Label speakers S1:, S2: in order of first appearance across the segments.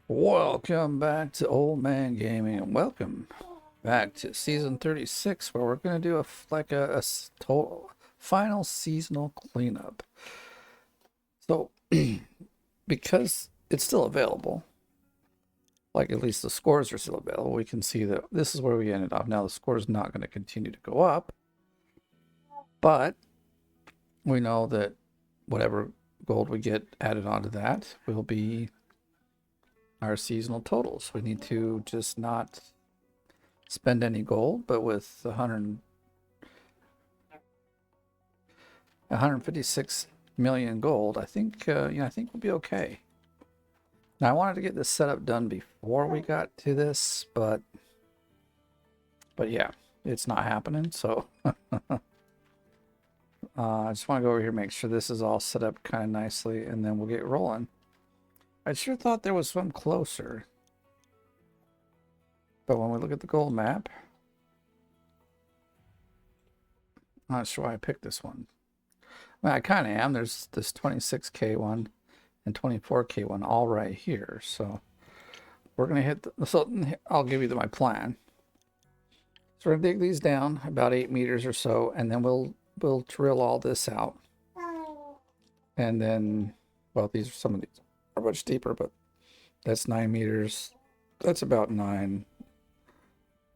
S1: Welcome back to Oldman Gaming, and welcome back to season 36, where we're going to do total final seasonal cleanup. So, because it's still available, like at least the scores are still available, we can see that this is where we ended up. Now the score is not going to continue to go up, but we know that whatever gold we get added onto that will be our seasonal totals. We need to just not spend any gold, but with 156 million gold, I think I think we'll be okay. Now I wanted to get this setup done before we got to this, but yeah, it's not happening. So I just want to go over here, make sure this is all set up kind of nicely, and then we'll get rolling. I sure thought there was one closer, but when we look at the gold map, I'm not sure why I picked this one. I mean, I kind of am. There's this 26K one and 24K one all right here. So we're going to hit so I'll give you my plan. So we're going to dig these down about 8 meters or so, and then we'll drill all this out. And then, well, some of these are much deeper, but that's 9 meters. That's about 9.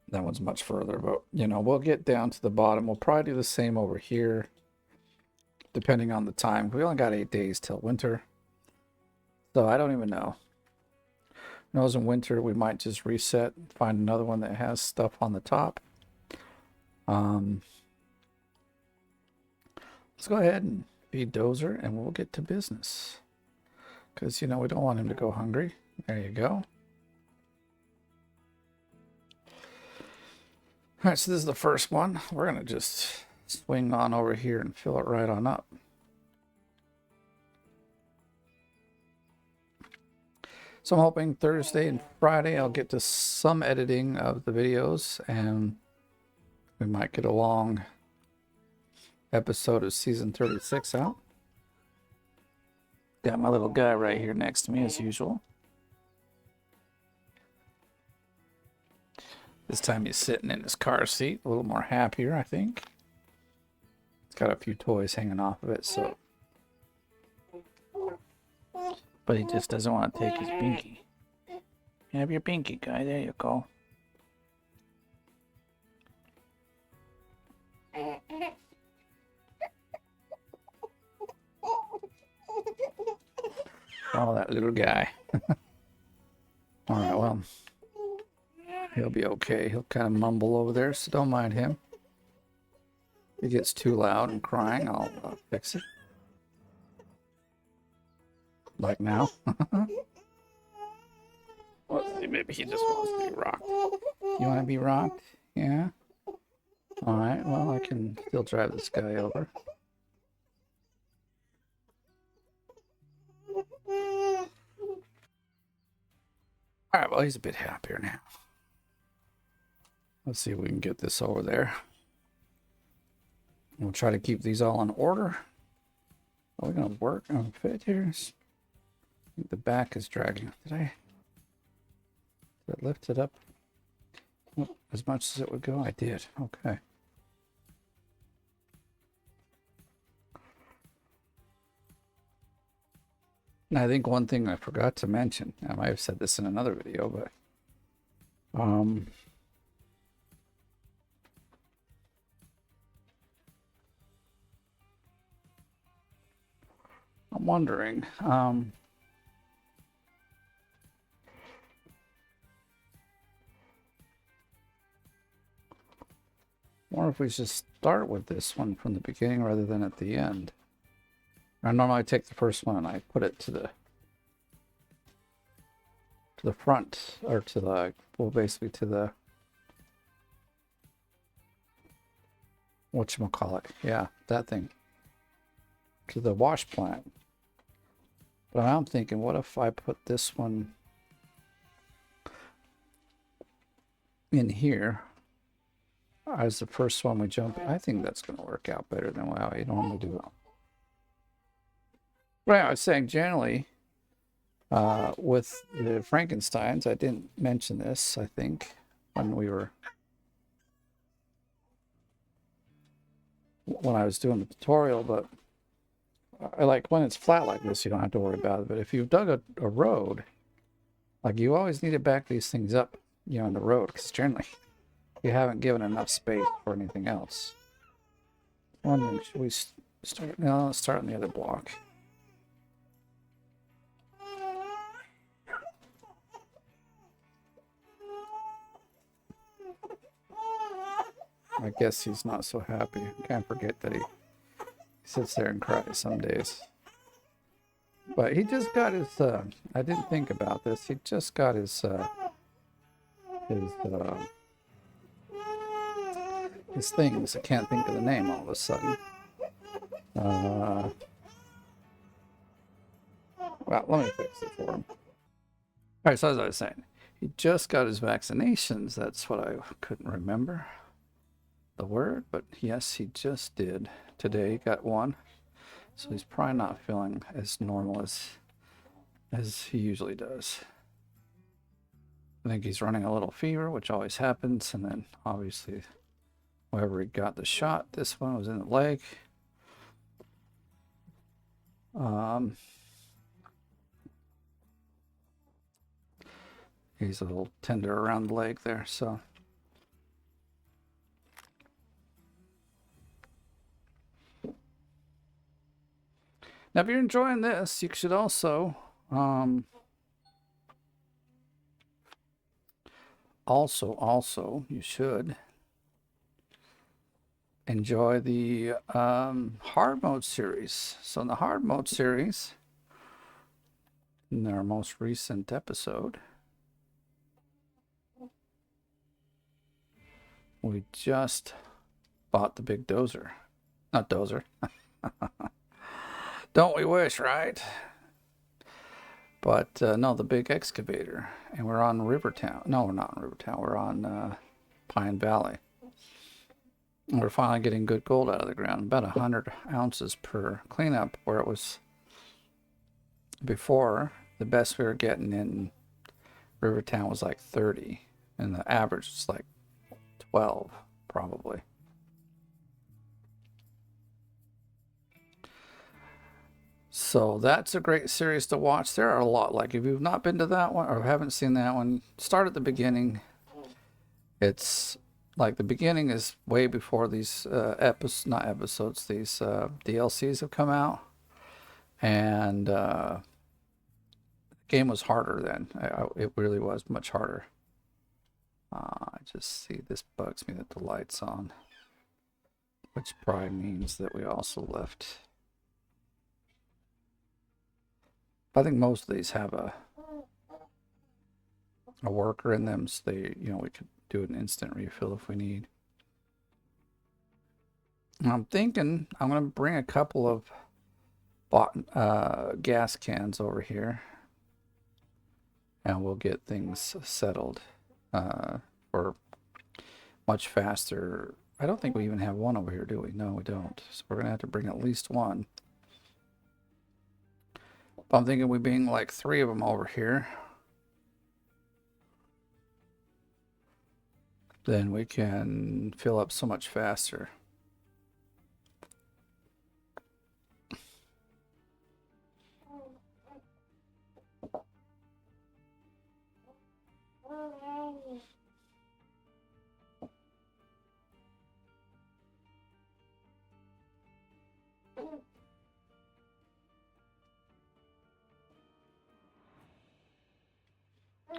S1: That one's much further, but we'll get down to the bottom. We'll probably do the same over here, depending on the time. We only got 8 days till winter, so I don't even know. Who knows, in winter we might just reset, find another one that has stuff on the top. Let's go ahead and feed Dozer, and we'll get to business, because we don't want him to go hungry. There you go. All right, so this is the first one. We're gonna just swing on over here and fill it right on up. So I'm hoping Thursday and Friday I'll get to some editing of the videos, and we might get a long episode of season 36 out. Got my little guy right here next to me as usual. This time he's sitting in his car seat, a little more happier, I think. It's got a few toys hanging off of it, so. But he just doesn't want to take his binky. You have your binky, guy. There you go. Oh, that little guy. All right, well, he'll be okay. He'll kind of mumble over there, so don't mind him. If he gets too loud and crying, I'll fix it. Like now. Let's see, maybe he just wants to be rocked. You want to be rocked? Yeah? Alright, well, I can still drive this guy over. Alright, well, he's a bit happier now. Let's see if we can get this over there. We'll try to keep these all in order. Are we going to work on fit here? I think the back is dragging. Did I lift it up as much as it would go? I did. Okay. And I think one thing I forgot to mention, I might have said this in another video, but I'm wondering, wonder if we should start with this one from the beginning rather than at the end. I normally take the first one and I put it to the front, or to the, well, basically to the, whatchamacallit, yeah, that thing, to the wash plant. But I'm thinking, what if I put this one in here as the first one we jump? I think that's going to work out better than how you normally do it. Right, I was saying generally With the Frankensteins, I didn't mention this, I think, when I was doing the tutorial, but I like when it's flat like this, you don't have to worry about it. But if you've dug a road, like you always need to back these things up, on the road, because generally you haven't given enough space for anything else. Wondering, should we start? No, let's start on the other block. I guess he's not so happy. Can't forget that he sits there and cries some days. But he just got his, I didn't think about this. He just got his things. I can't think of the name all of a sudden. Well, let me fix it for him. All right, so as I was saying, he just got his vaccinations. That's what I couldn't remember the word, but yes, he just did. Today he got one. So he's probably not feeling as normal as he usually does. I think he's running a little fever, which always happens, and then obviously wherever he got the shot, this one was in the leg. He's a little tender around the leg there, so. Now, if you're enjoying this, you should also, you should enjoy the hard mode series. So in the hard mode series, in our most recent episode, we just bought the big dozer. Not dozer. Don't we wish, right? But no, the big excavator. And we're on Rivertown. No, we're not on Rivertown. We're on Pine Valley. And we're finally getting good gold out of the ground. About 100 ounces per cleanup, where it was before. The best we were getting in Rivertown was like 30. And the average was like 12, probably. So that's a great series to watch. There are a lot. Like if you've not been to that one or haven't seen that one, start at the beginning. It's like the beginning is way before these not episodes, these DLCs have come out. And the game was harder then. It really was much harder. I just see this bugs me that the light's on, which probably means that we also left. I think most of these have a worker in them, so they, we could do an instant refill if we need. I'm thinking I'm going to bring a couple of gas cans over here, and we'll get things settled for much faster. I don't think we even have one over here, do we? No, we don't. So we're going to have to bring at least one. I'm thinking we bring like 3 of them over here. Then we can fill up so much faster.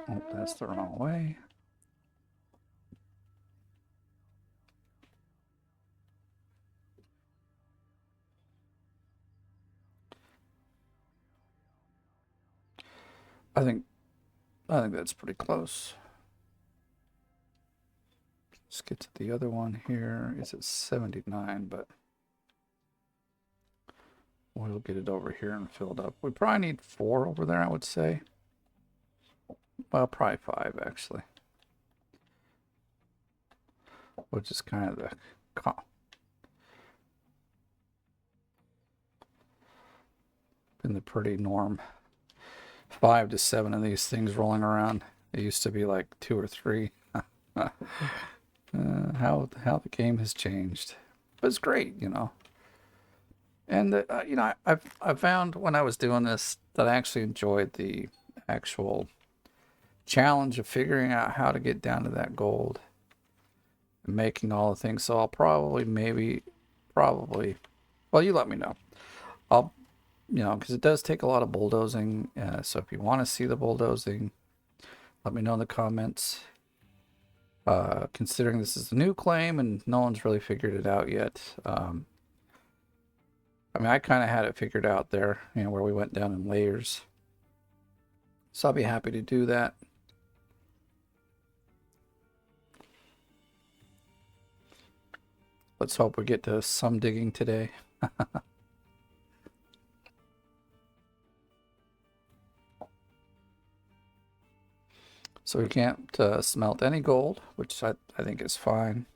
S1: Oh, that's the wrong way. I think that's pretty close. Let's get to the other one here. It's at 79, but we'll get it over here and filled up. We probably need 4 over there, I would say. Well, probably 5 actually. Which is kind of the been the pretty norm 5 to 7 of these things rolling around. It used to be like 2 or 3. How the game has changed, but it's great, you know. And you know, I found when I was doing this that I actually enjoyed the actual challenge of figuring out how to get down to that gold and making all the things. So I'll probably, well, you let me know. I'll, you know, because it does take a lot of bulldozing. So if you want to see the bulldozing, let me know in the comments. Considering this is a new claim and no one's really figured it out yet. I mean, I kind of had it figured out there, you know, where we went down in layers. So I'll be happy to do that. Let's hope we get to some digging today. So we can't smelt any gold, which I think is fine.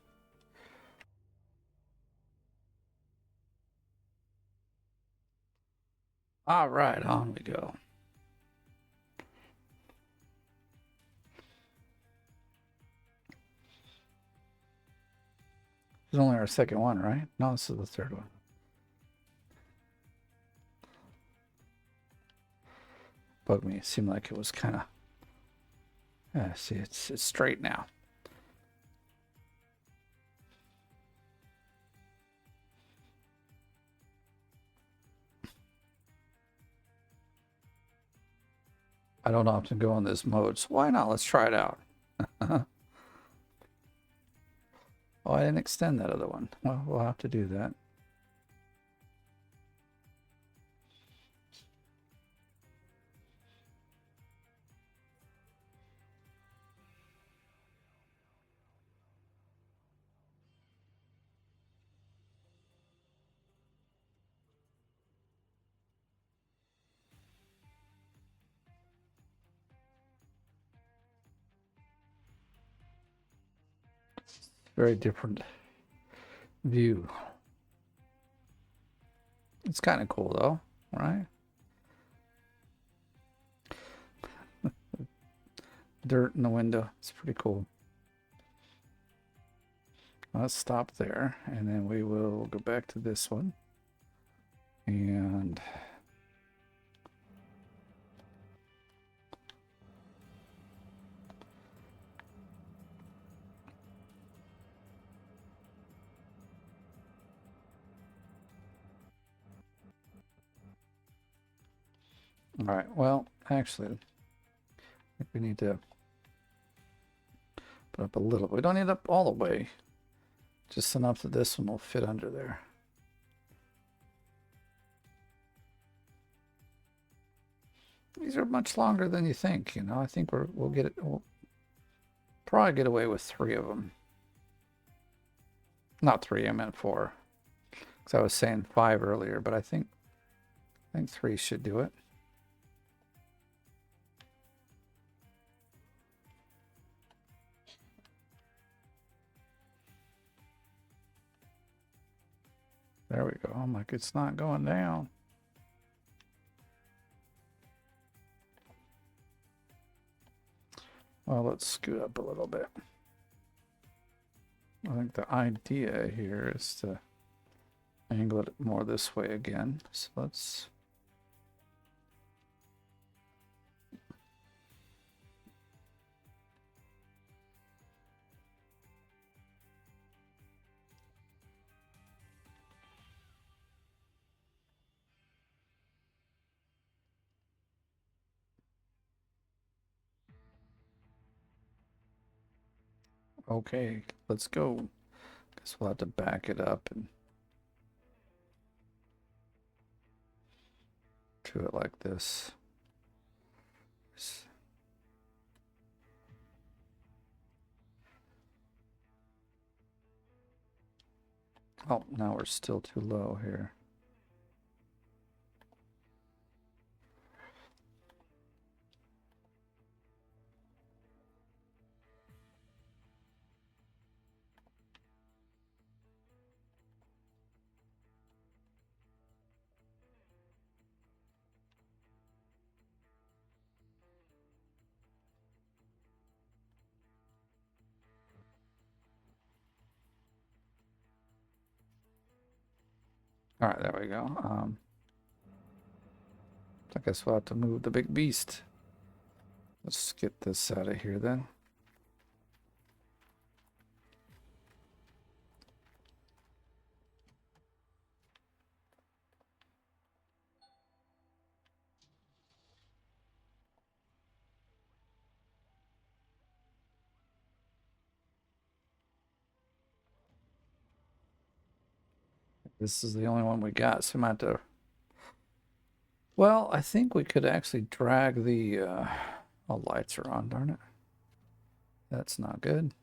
S1: All right, on we go. This is only our second one, right? No, this is the third one. Bugged me. It seemed like it was kind of... Yeah, see, it's straight now. I don't often go in this mode, so why not? Let's try it out. Oh, I didn't extend that other one. Well, we'll have to do that. Very different view. It's kind of cool though, right? Dirt in the window. It's pretty cool. Let's stop there, and then we will go back to this one. And all right, well, actually, I think we need to put up a little. We don't need up all the way, just enough that this one will fit under there. These are much longer than you think, you know. I think we'll get it. We'll probably get away with 3 of them. Not 3, I meant 4. Because I was saying 5 earlier, but I think 3 should do it. There we go. I'm like, it's not going down. Well, let's scoot up a little bit. I think the idea here is to angle it more this way again. So let's... Okay, let's go. Guess we'll have to back it up and do it like this. Oh, now we're still too low here. All right, there we go. I guess we'll have to move the big beast. Let's get this out of here then. This is the only one we got, so I'm going to have to... Well, I think we could actually drag the... Oh, lights are on, darn it. That's not good.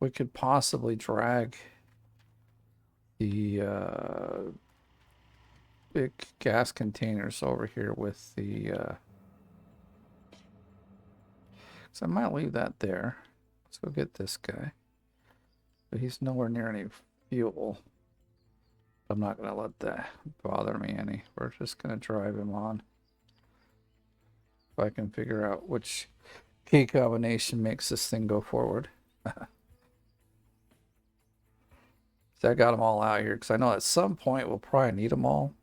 S1: We could possibly drag the big gas containers over here with the... So I might leave that there. Let's go get this guy. But he's nowhere near any fuel. I'm not going to let that bother me any. We're just going to drive him on. If I can figure out which key combination makes this thing go forward. So I got them all out here because I know at some point we'll probably need them all.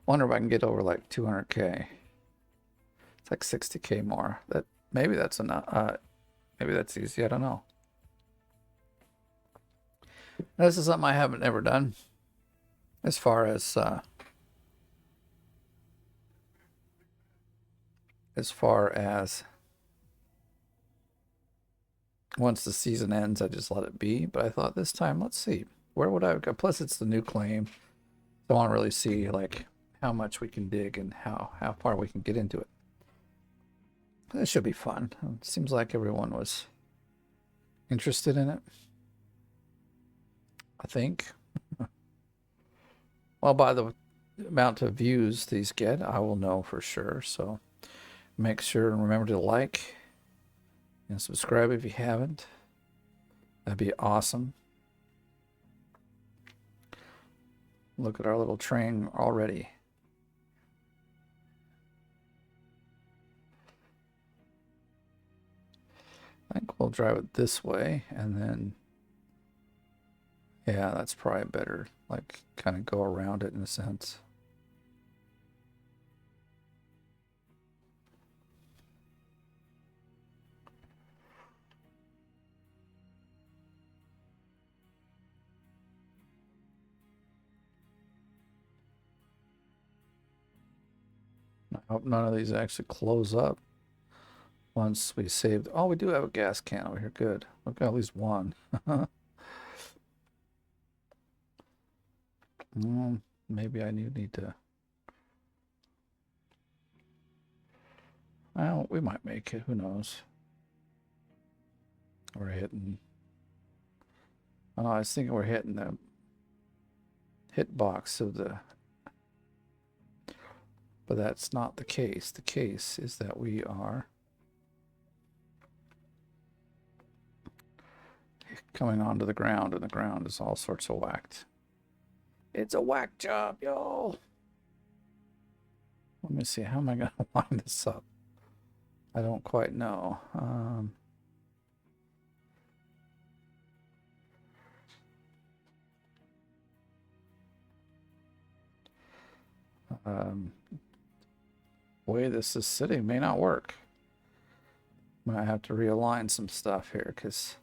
S1: Wonder if I can get over like 200K. It's like 60K more. That maybe that's enough. Maybe that's easy. I don't know. This is something I haven't ever done. As far as once the season ends, I just let it be. But I thought this time, let's see, where would I go? Plus, it's the new claim. So I want to really see like how much we can dig and how far we can get into it. This should be fun. It seems like everyone was interested in it. I think. Well, by the amount of views these get, I will know for sure. So make sure and remember to like and subscribe if you haven't. That'd be awesome. Look at our little train already. I think we'll drive it this way and then, yeah, that's probably better. Like kind of go around it in a sense. I hope none of these actually close up once we saved. Oh, we do have a gas can over here. Good. We've got at least one. Maybe I need to. Well, we might make it. Who knows? We're hitting. Oh, I was thinking we're hitting the hit box of the. But that's not the case. The case is that we are coming onto the ground, and the ground is all sorts of whacked. It's a whack job, yo. Let me see. How am I going to line this up? I don't quite know. Way this is sitting may not work. Might have to realign some stuff here because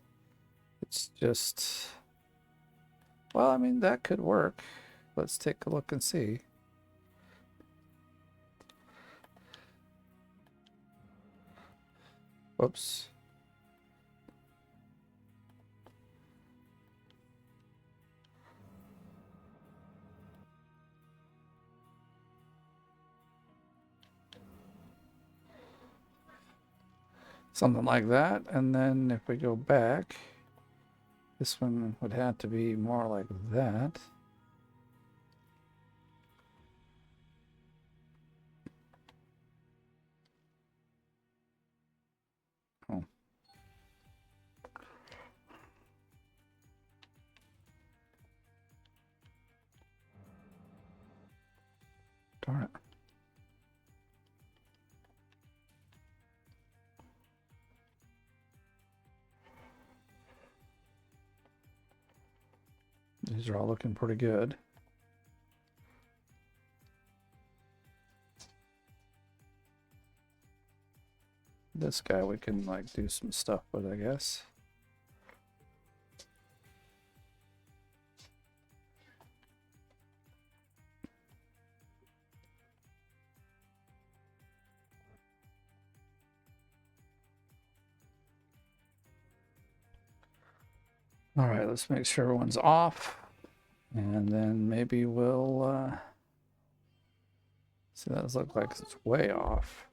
S1: it's just, well, I mean, that could work. Let's take a look and see. Whoops. Something like that. And then if we go back, this one would have to be more like that. Darn it. These are all looking pretty good. This guy we can like do some stuff with, I guess. All right, let's make sure everyone's off. And then maybe we'll see, that looks like it's way off.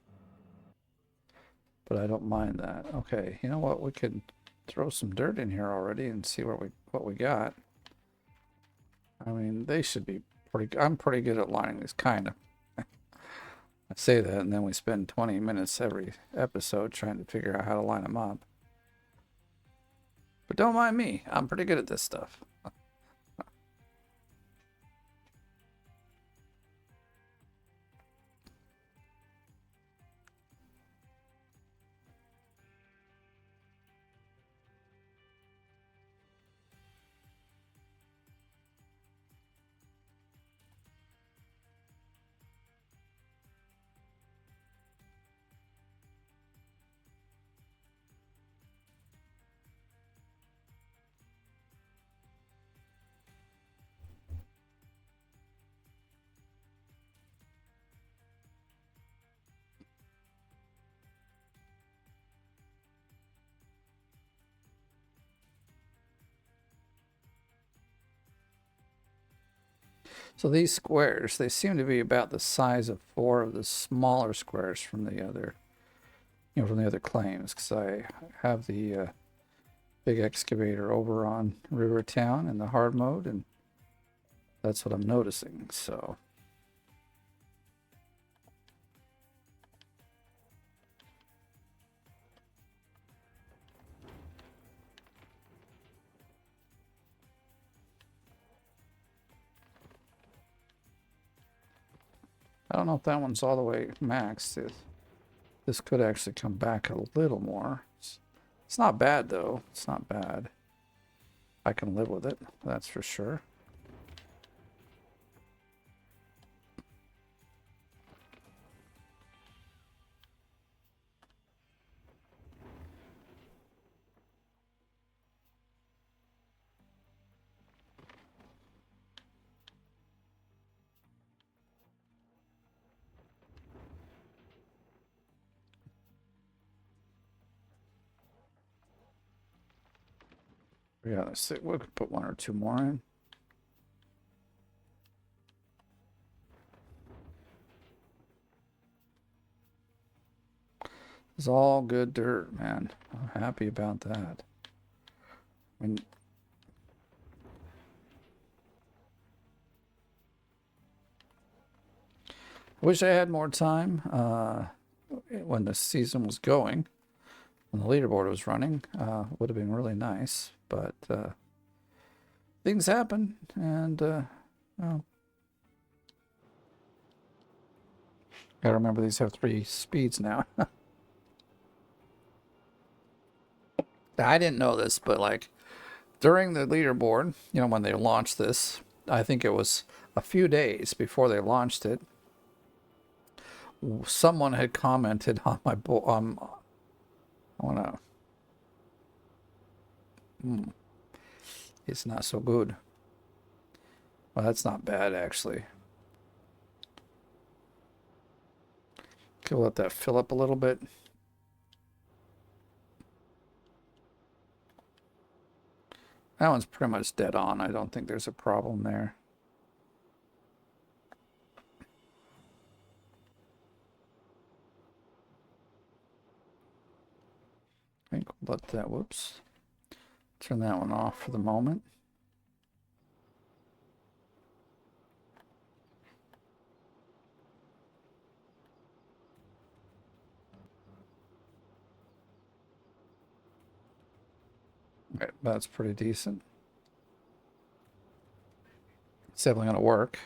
S1: But I don't mind that. Okay, you know what? We could throw some dirt in here already and see what we got. I mean, they should be pretty. I'm pretty good at lining these, kind of. I say that, and then we spend 20 minutes every episode trying to figure out how to line them up. But don't mind me. I'm pretty good at this stuff. So these squares, they seem to be about the size of 4 of the smaller squares from the other, from the other claims. Because I have the big excavator over on Rivertown in the hard mode, and that's what I'm noticing. So I don't know if that one's all the way maxed. This could actually come back a little more. It's not bad, though. It's not bad. I can live with it, that's for sure. Yeah, let's see. We could put 1 or 2 more in. It's all good dirt, man. I'm happy about that. I mean, wish I had more time when the season was going, when the leaderboard was running. Would have been really nice, but things happen, and well, gotta remember these have 3 speeds now. I didn't know this, but like during the leaderboard, when they launched this, I think it was a few days before they launched it, someone had commented on my it's not so good. Well, that's not bad, actually. Okay, we'll let that fill up a little bit. That one's pretty much dead on. I don't think there's a problem there. I think we'll let that, whoops. Turn that one off for the moment. Okay, that's pretty decent. It's definitely going to work.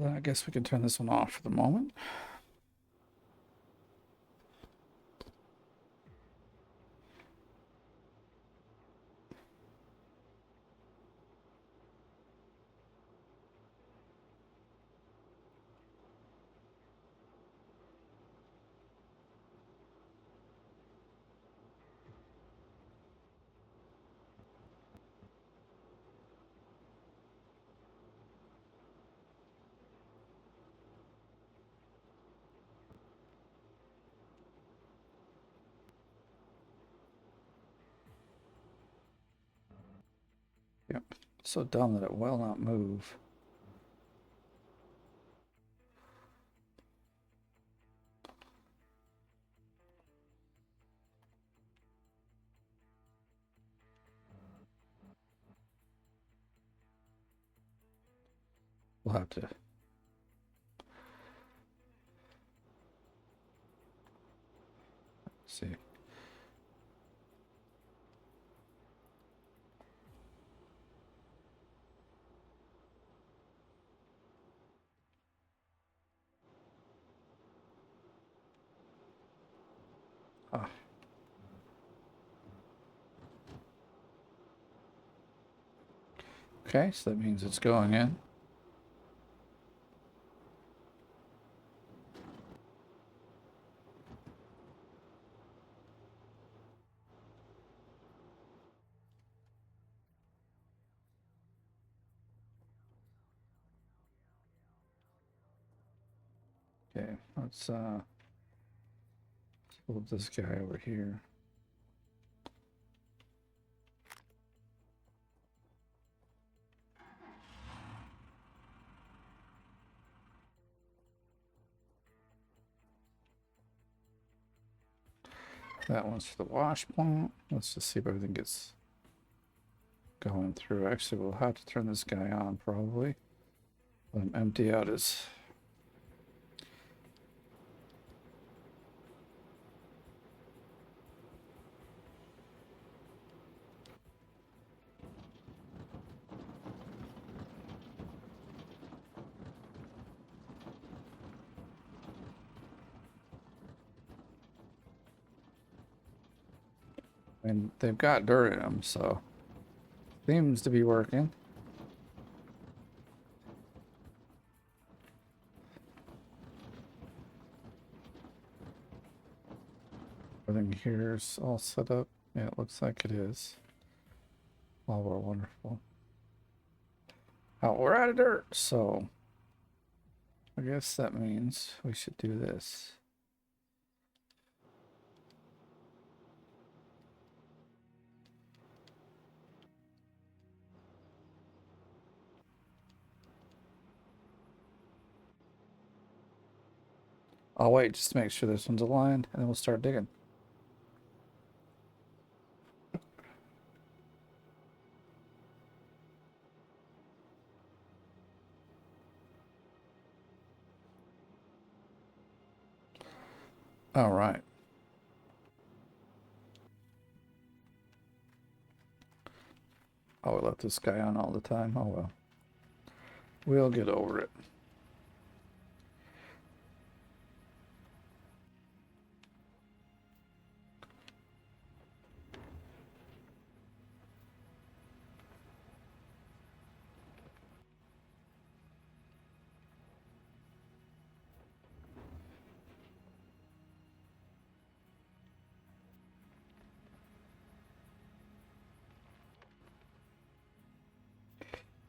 S1: then I guess we can turn this one off for the moment. Yep. So dumb that it will not move. We'll have to see. Ah. Okay, so that means it's going in. Okay, let's move this guy over here. That one's for the wash plant. Let's just see if everything gets going through. Actually, we'll have to turn this guy on probably. Let him empty out his... And they've got dirt in them, so seems to be working. Everything here's all set up. Yeah, it looks like it is. Oh, we're wonderful. Oh, we're out of dirt, so I guess that means we should do this. I'll wait just to make sure this one's aligned, and then we'll start digging. All right. Oh, we left this guy on all the time. Oh, well. We'll get over it.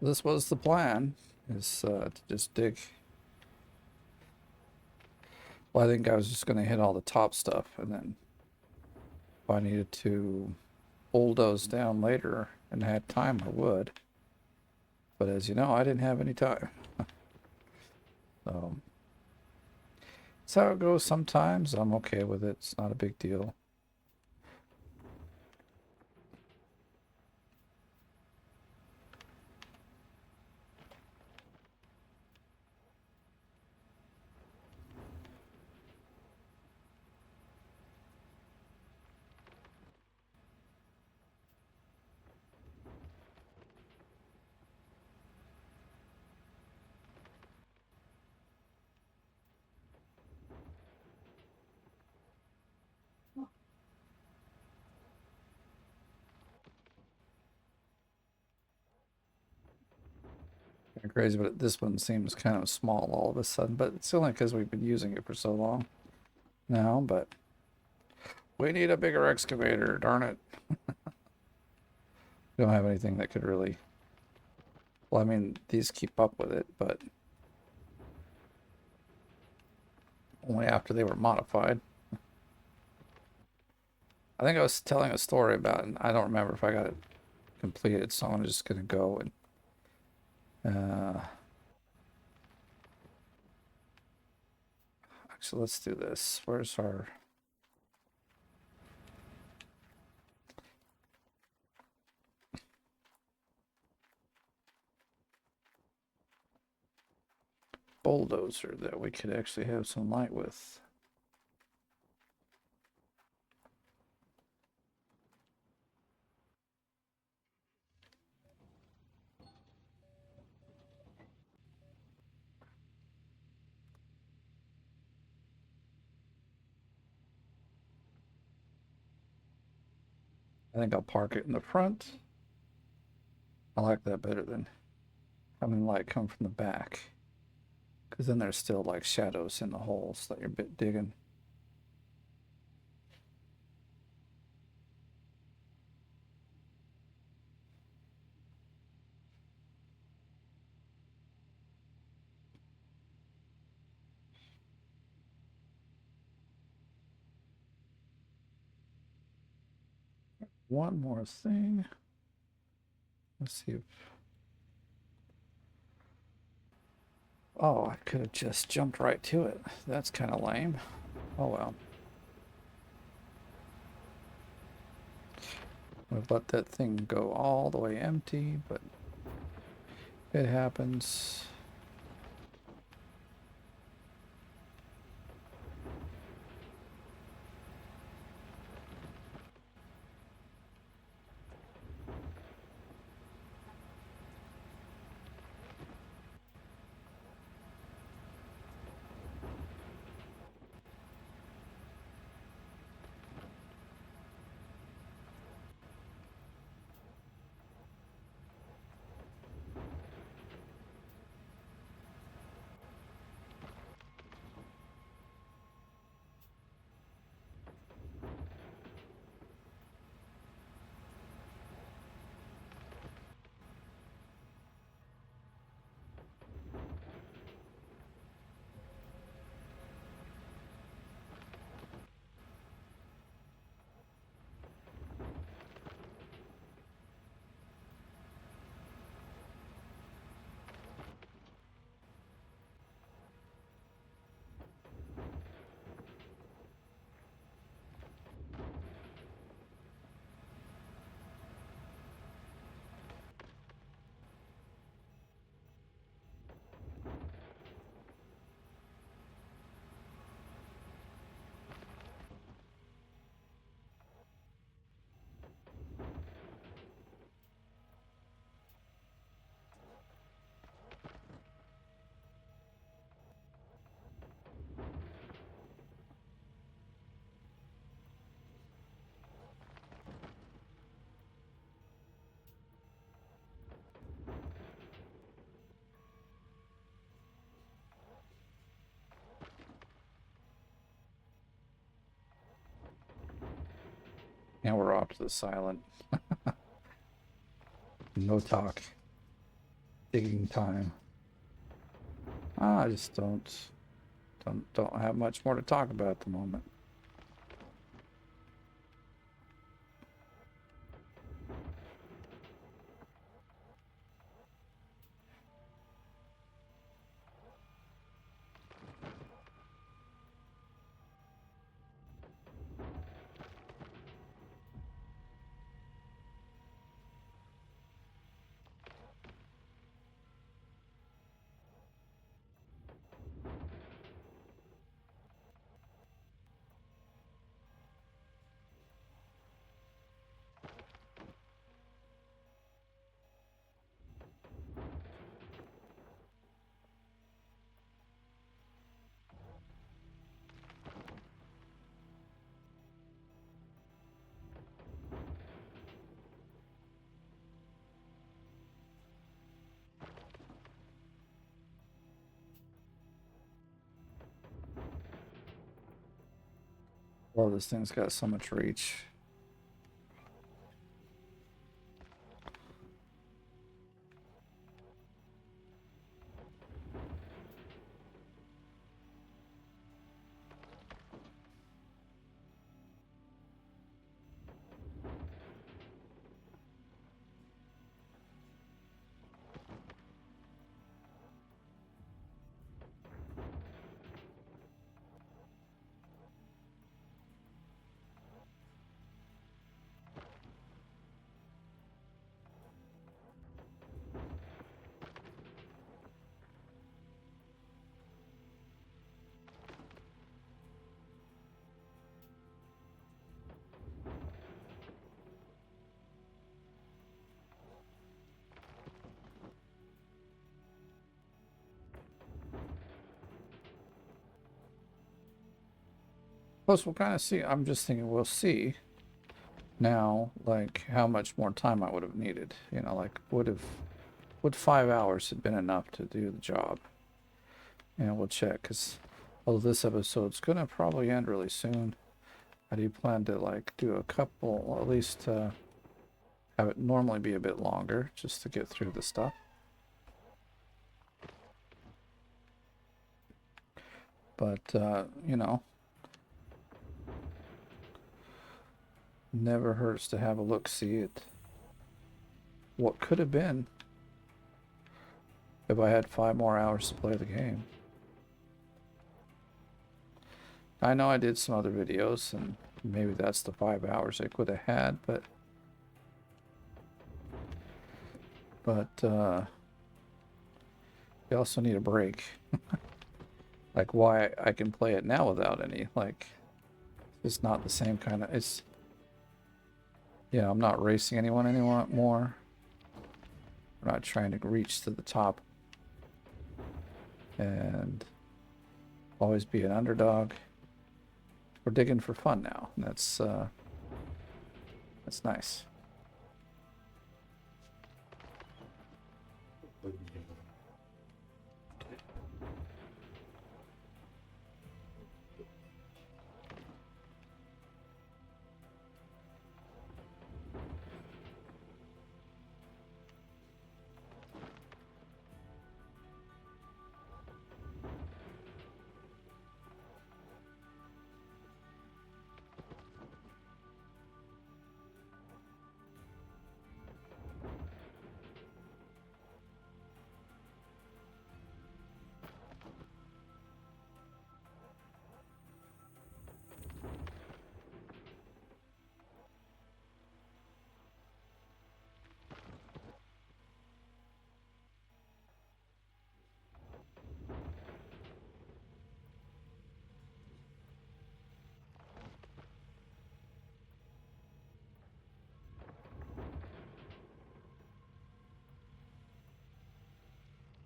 S1: This was the plan, is to just dig. Well, I think I was just going to hit all the top stuff, and then if I needed to bulldoze down later and had time, I would. But as you know, I didn't have any time. So, it's how it goes sometimes. I'm okay with it. It's not a big deal. Kind of crazy, but this one seems kind of small all of a sudden. But it's only because we've been using it for so long now. But we need a bigger excavator. Darn it! We don't have anything that could really. Well, I mean, these keep up with it, but only after they were modified. I think I was telling a story about it. I don't remember if I got it completed, so I'm just gonna go and actually let's do this. Where's our bulldozer that we could actually have some light with? I think I'll park it in the front. I like that better than having light come from the back, because then there's still like shadows in the holes that you're digging. One more thing. Let's see if... Oh, I could have just jumped right to it. That's kind of lame. Oh well. I've let that thing go all the way empty, but it happens. Now we're off to the silent. No talk. Digging time. I just don't have much more to talk about at the moment. Oh, this thing's got so much reach. Plus, we'll kind of see. I'm just thinking we'll see now, like, how much more time I would have needed. You know, like, would 5 hours have been enough to do the job? And we'll check, because although this episode's going to probably end really soon, I do plan to, like, do a couple, well, at least have it normally be a bit longer, just to get through the stuff. But, you know, never hurts to have a look-see at what could have been if I had 5 more hours to play the game. I know I did some other videos, and maybe that's the 5 hours I could have had, but you also need a break. Like, why I can play it now without any, like, it's not the same kind of, it's, yeah, I'm not racing anyone anymore. We're not trying to reach to the top and always be an underdog. We're digging for fun now. And that's nice.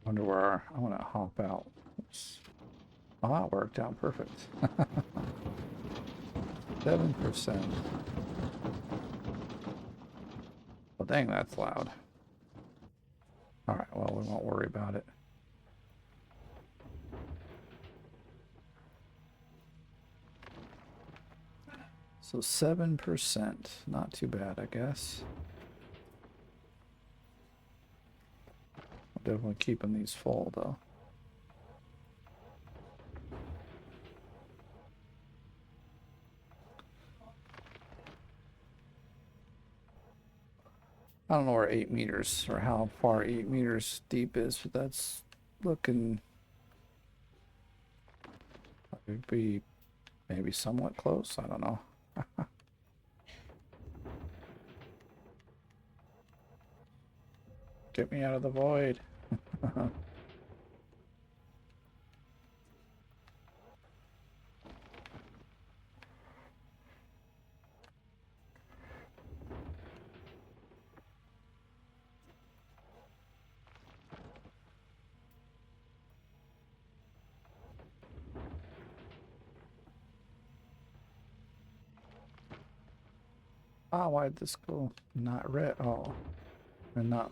S1: Wonder where I want to hop out. Oops. Oh, that worked out perfect. 7%. Well, dang, that's loud. All right, well, we won't worry about it. So 7%, not too bad, I guess. I'm definitely keeping these full, though. I don't know where 8 meters, or how far 8 meters deep is, but that's looking... It'd be maybe somewhat close, I don't know. Get me out of the void. Ah, why did this go not red? Oh, and not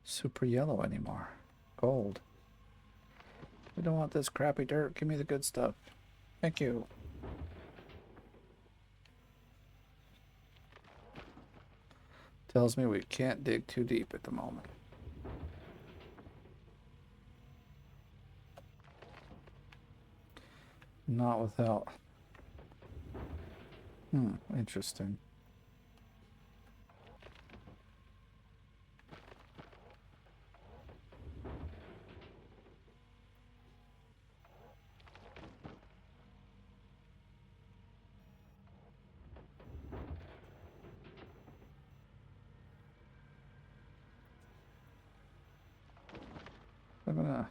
S1: super yellow anymore. Gold. We don't want this crappy dirt. Give me the good stuff. Thank you. Tells me we can't dig too deep at the moment. Not without. Interesting. I'm gonna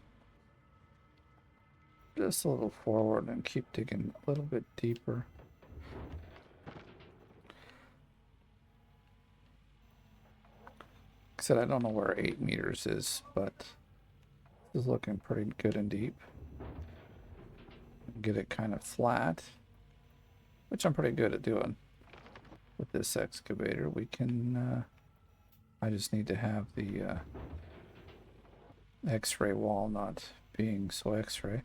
S1: just a little forward and keep digging a little bit deeper. Like I said, I don't know where 8 meters is, but this is looking pretty good and deep. Get it kind of flat, which I'm pretty good at doing with this excavator. We can, I just need to have the X-ray wall not being so X-ray.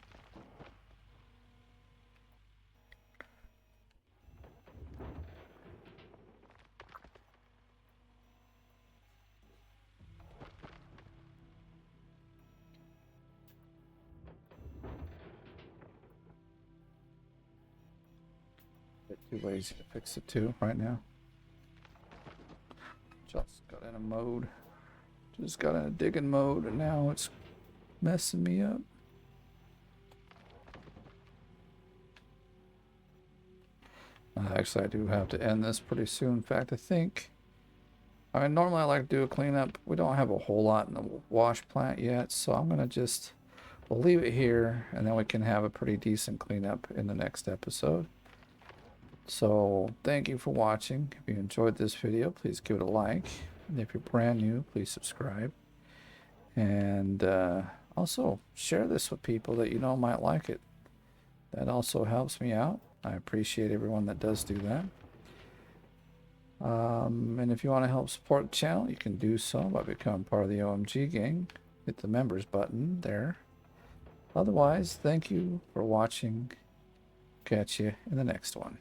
S1: Bit too lazy to fix it too right now. Just got in a mode. Just got in a digging mode and now it's messing me up. Actually, I do have to end this pretty soon. In fact, I mean, normally I like to do a cleanup. We don't have a whole lot in the wash plant yet, so I'm gonna we'll leave it here and then we can have a pretty decent cleanup in the next episode. So thank you for watching. If you enjoyed this video, please give it a like. And if you're brand new, please subscribe. And also share this with people that you know might like it. That also helps me out. I appreciate everyone that does do that. And if you want to help support the channel, you can do so by becoming part of the OMG gang. Hit the members button there. Otherwise, thank you for watching. Catch you in the next one.